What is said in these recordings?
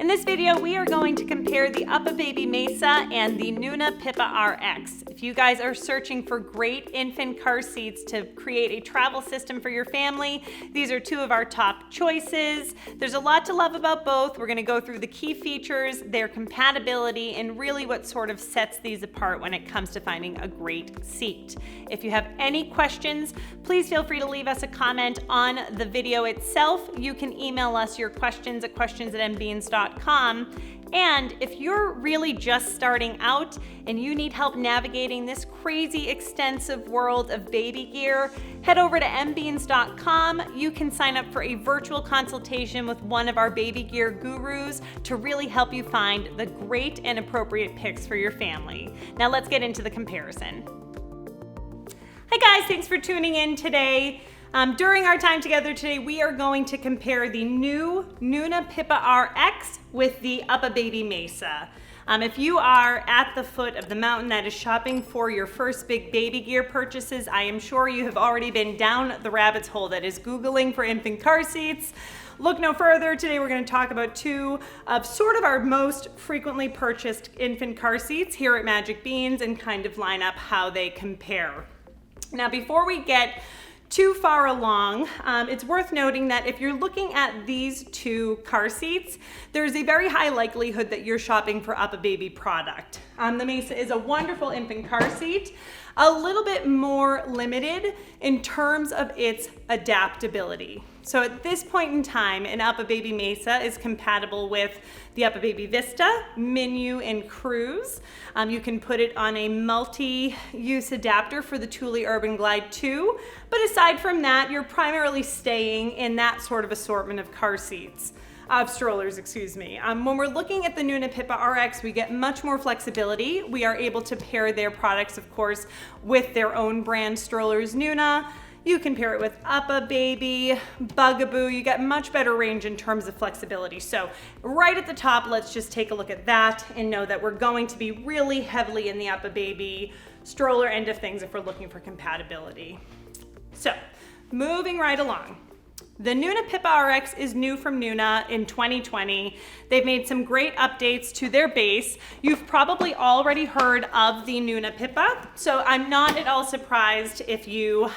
In this video, we are going to compare the UPPAbaby Mesa and the NUNA PIPA RX. If you guys are searching for great infant car seats to create a travel system for your family, these are two of our top choices. There's a lot to love about both. We're gonna go through the key features, their compatibility, and really what sort of sets these apart when it comes to finding a great seat. If you have any questions, please feel free to leave us a comment on the video itself. You can email us your questions at questions@nbeans.com. And if you're really just starting out and you need help navigating this crazy extensive world of baby gear, head over to nbeans.com. You can sign up for a virtual consultation with one of our baby gear gurus to really help you find the great and appropriate picks for your family. Now let's get into the comparison. Hi guys, thanks for tuning in today. During our time together today, we are going to compare the new NUNA PIPA RX with the UPPAbaby Mesa. If you are at the foot of the mountain that is shopping for your first big baby gear purchases, I am sure you have already been down the rabbit's hole that is Googling for infant car seats. Look no further. Today we're going to talk about two of sort of our most frequently purchased infant car seats here at Magic Beans and kind of line up how they compare. Now before we get too far along, it's worth noting that if you're looking at these two car seats, there's a very high likelihood that you're shopping for UPPAbaby product. The Mesa is a wonderful infant car seat, a little bit more limited in terms of its adaptability. So at this point in time, an UPPAbaby Mesa is compatible with the UPPAbaby Vista, Menu, and Cruise. You can put it on a multi-use adapter for the Thule Urban Glide 2, but aside from that, you're primarily staying in that sort of assortment of car seats. Strollers, excuse me. When we're looking at the NUNA PIPA RX, we get much more flexibility. We are able to pair their products, of course, with their own brand strollers, NUNA. You can pair it with UPPAbaby, Bugaboo. You get much better range in terms of flexibility. So right at the top, let's just take a look at that and know that we're going to be really heavily in the UPPAbaby stroller end of things if we're looking for compatibility. So moving right along. The NUNA PIPA RX is new from NUNA in 2020. They've made some great updates to their base. You've probably already heard of the NUNA PIPA, so I'm not at all surprised if you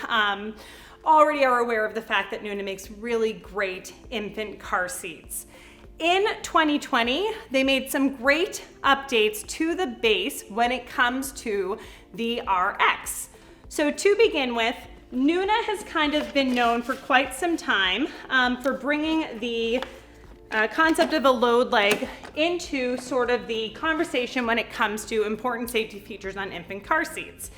already are aware of the fact that NUNA makes really great infant car seats. In 2020, they made some great updates to the base when it comes to the RX. So to begin with, NUNA has kind of been known for quite some time for bringing the concept of a load leg into sort of the conversation when it comes to important safety features on infant car seats.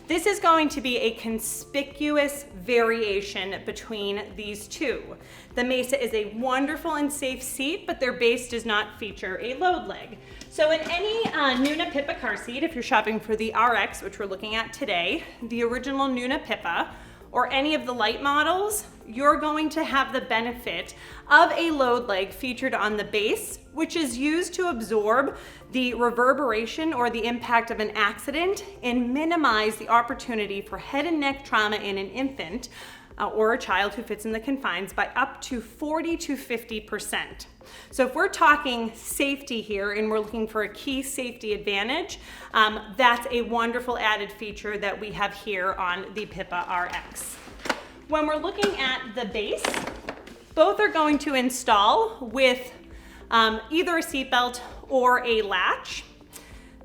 This is going to be a conspicuous variation between these two. The Mesa is a wonderful and safe seat, but their base does not feature a load leg. So in any NUNA PIPA car seat, if you're shopping for the RX, which we're looking at today, the original NUNA PIPA, or any of the light models, you're going to have the benefit of a load leg featured on the base, which is used to absorb the reverberation or the impact of an accident and minimize the opportunity for head and neck trauma in an infant or a child who fits in the confines by up to 40 to 50%. So if we're talking safety here and we're looking for a key safety advantage, that's a wonderful added feature that we have here on the PIPA RX. When we're looking at the base, both are going to install with either a seatbelt or a latch.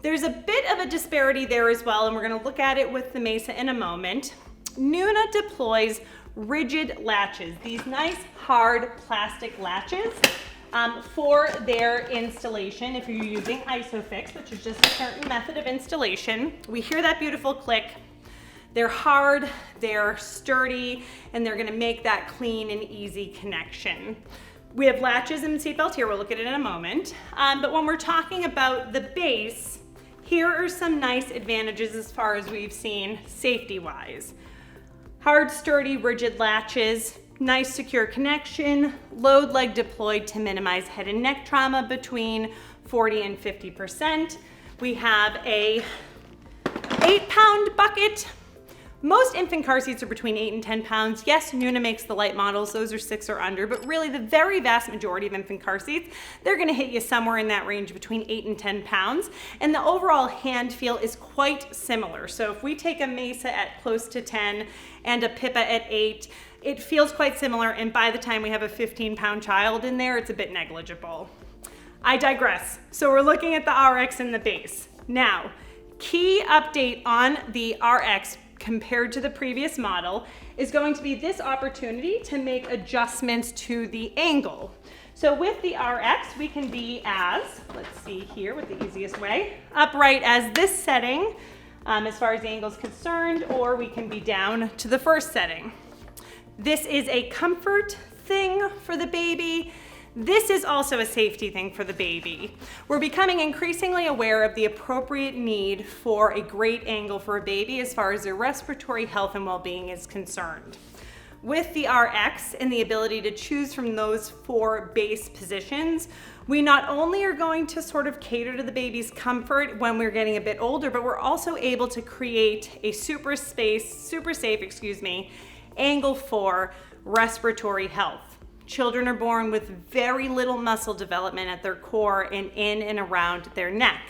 There's a bit of a disparity there as well, and we're going to look at it with the Mesa in a moment. NUNA deploys rigid latches, these nice hard plastic latches for their installation. If you're using ISOFIX, which is just a certain method of installation, we hear that beautiful click. They're hard, they're sturdy, and they're gonna make that clean and easy connection. We have latches and seatbelt here, we'll look at it in a moment. But when we're talking about the base, here are some nice advantages as far as we've seen safety-wise. Hard, sturdy, rigid latches, nice secure connection, load leg deployed to minimize head and neck trauma between 40 and 50%. We have a 8-pound bucket Most infant car seats are between 8 and 10 pounds. Yes, NUNA makes the light models, those are 6 or under, but really the very vast majority of infant car seats, they're gonna hit you somewhere in that range between 8 and 10 pounds. And the overall hand feel is quite similar. So if we take a Mesa at close to 10 and a Pippa at 8, it feels quite similar, and by the time we have a 15-pound child in there, it's a bit negligible. I digress. So we're looking at the RX and the base. Now, key update on the RX compared to the previous model is going to be this opportunity to make adjustments to the angle. So with the RX, we can be as, let's see here with the easiest way, upright as this setting as far as the angle is concerned, or we can be down to the first setting. This is a comfort thing for the baby. This is also a safety thing for the baby. We're becoming increasingly aware of the appropriate need for a great angle for a baby as far as their respiratory health and well-being is concerned. With the RX and the ability to choose from those 4 base positions, we not only are going to sort of cater to the baby's comfort when we're getting a bit older, but we're also able to create a super safe, angle for respiratory health. Children are born with very little muscle development at their core and in and around their neck.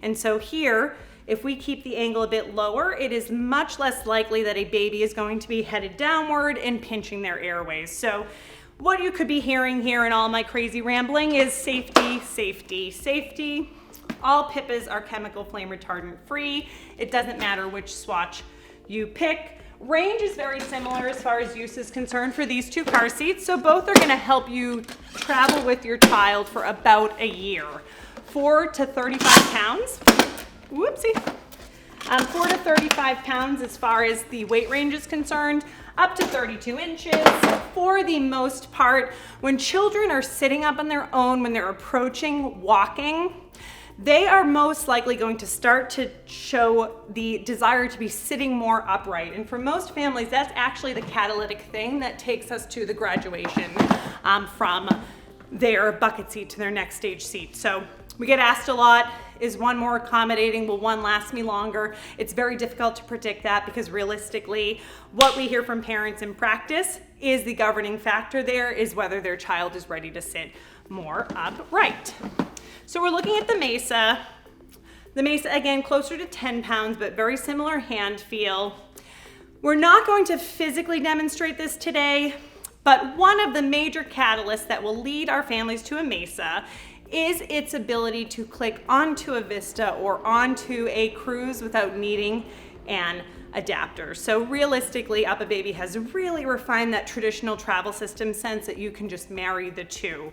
And so here, if we keep the angle a bit lower, it is much less likely that a baby is going to be headed downward and pinching their airways. So what you could be hearing here in all my crazy rambling is safety, safety, safety. All Pippas are chemical flame retardant free. It doesn't matter which swatch you pick. Range is very similar as far as use is concerned for these 2 car seats. So both are gonna help you travel with your child for about a year. 4 to 35 pounds. Whoopsie. 4 to 35 pounds as far as the weight range is concerned, up to 32 inches. For the most part, when children are sitting up on their own, when they're approaching walking, they are most likely going to start to show the desire to be sitting more upright. And for most families, that's actually the catalytic thing that takes us to the graduation from their bucket seat to their next stage seat. So we get asked a lot, is one more accommodating? Will one last me longer? It's very difficult to predict that because realistically, what we hear from parents in practice is the governing factor there is whether their child is ready to sit more upright. So we're looking at the Mesa. The Mesa, again, closer to 10 pounds, but very similar hand feel. We're not going to physically demonstrate this today, but one of the major catalysts that will lead our families to a Mesa is its ability to click onto a Vista or onto a Cruise without needing an adapter. So realistically, UPPAbaby has really refined that traditional travel system sense that you can just marry the 2.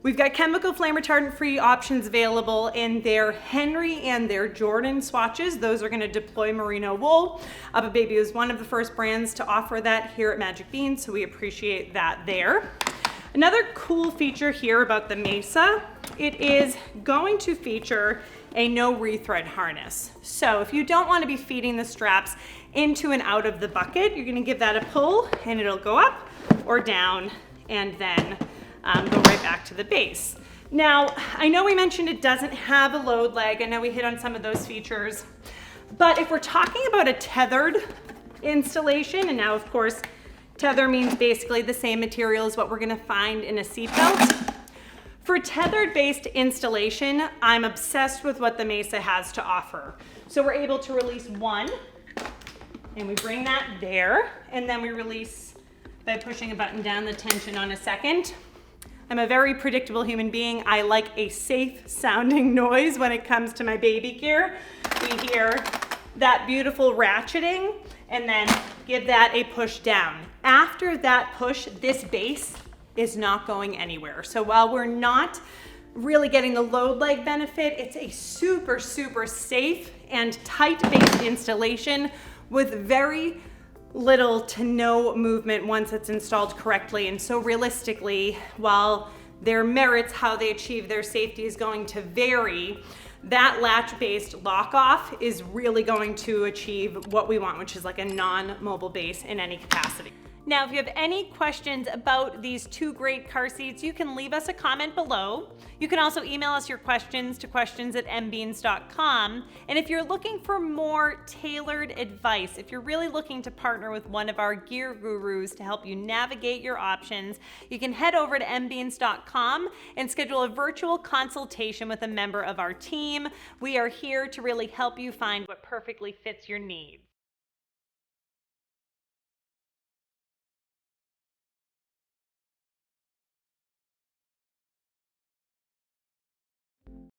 We've got chemical flame retardant free options available in their Henry and their Jordan swatches. Those are gonna deploy merino wool. UPPAbaby is one of the first brands to offer that here at Magic Bean, so we appreciate that there. Another cool feature here about the Mesa, it is going to feature a no rethread harness. So if you don't want to be feeding the straps into and out of the bucket, you're gonna give that a pull and it'll go up or down and then go right back to the base. Now, I know we mentioned it doesn't have a load leg. I know we hit on some of those features, but if we're talking about a tethered installation, and now of course, tether means basically the same material as what we're gonna find in a seatbelt. For tethered-based installation, I'm obsessed with what the Mesa has to offer. So we're able to release one, and we bring that there, and then we release by pushing a button down the tension on a second. I'm a very predictable human being. I like a safe sounding noise when it comes to my baby gear. We hear that beautiful ratcheting and then give that a push down. After that push, this base is not going anywhere. So while we're not really getting the load leg benefit, it's a super, super safe and tight based installation with very little to no movement once it's installed correctly. And so realistically, while their merits, how they achieve their safety is going to vary, that latch-based lock-off is really going to achieve what we want, which is like a non-mobile base in any capacity. Now, if you have any questions about these two great car seats, you can leave us a comment below. You can also email us your questions to questions@mbeans.com. And if you're looking for more tailored advice, if you're really looking to partner with one of our gear gurus to help you navigate your options, you can head over to mbeans.com and schedule a virtual consultation with a member of our team. We are here to really help you find what perfectly fits your needs.